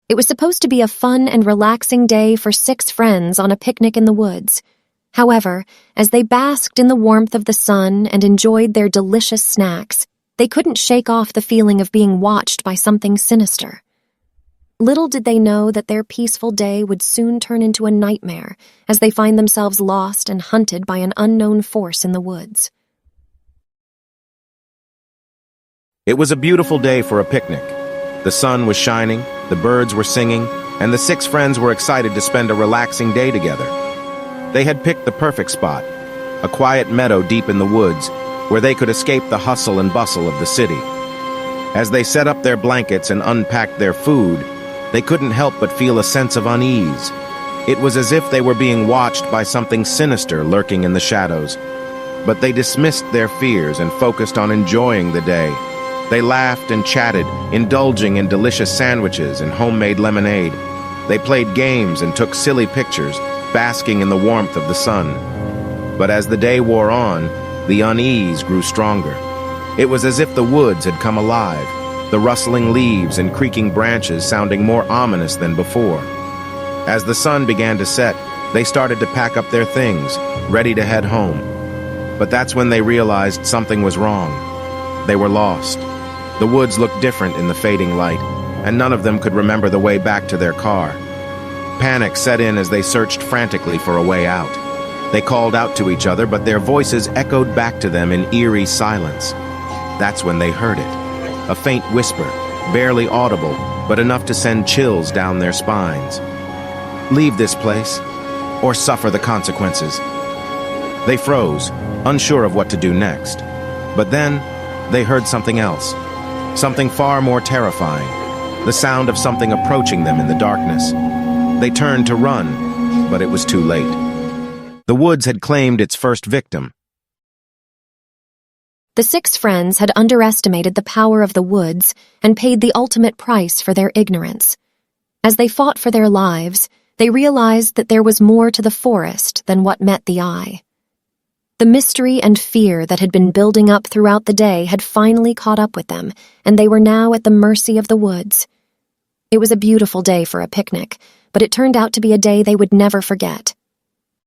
It was supposed to be a fun and relaxing day for 6 friends on a picnic in the woods. However, as they basked in the warmth of the sun and enjoyed their delicious snacks, they couldn't shake off the feeling of being watched by something sinister. Little did they know that their peaceful day would soon turn into a nightmare as they find themselves lost and hunted by an unknown force in the woods. It was a beautiful day for a picnic. The sun was shining, the birds were singing, and the 6 friends were excited to spend a relaxing day together. They had picked the perfect spot, a quiet meadow deep in the woods, where they could escape the hustle and bustle of the city. As they set up their blankets and unpacked their food, they couldn't help but feel a sense of unease. It was as if they were being watched by something sinister lurking in the shadows. But they dismissed their fears and focused on enjoying the day. They laughed and chatted, indulging in delicious sandwiches and homemade lemonade. They played games and took silly pictures, basking in the warmth of the sun. But as the day wore on, the unease grew stronger. It was as if the woods had come alive, the rustling leaves and creaking branches sounding more ominous than before. As the sun began to set, they started to pack up their things, ready to head home. But that's when they realized something was wrong. They were lost. The woods looked different in the fading light, and none of them could remember the way back to their car. Panic set in as they searched frantically for a way out. They called out to each other, but their voices echoed back to them in eerie silence. That's when they heard it. A faint whisper, barely audible, but enough to send chills down their spines. Leave this place, or suffer the consequences. They froze, unsure of what to do next. But then, they heard something else. Something far more terrifying. The sound of something approaching them in the darkness. They turned to run, but it was too late. The woods had claimed its first victim. The 6 friends had underestimated the power of the woods and paid the ultimate price for their ignorance. As they fought for their lives, they realized that there was more to the forest than what met the eye. The mystery and fear that had been building up throughout the day had finally caught up with them, and they were now at the mercy of the woods. It was a beautiful day for a picnic, but it turned out to be a day they would never forget.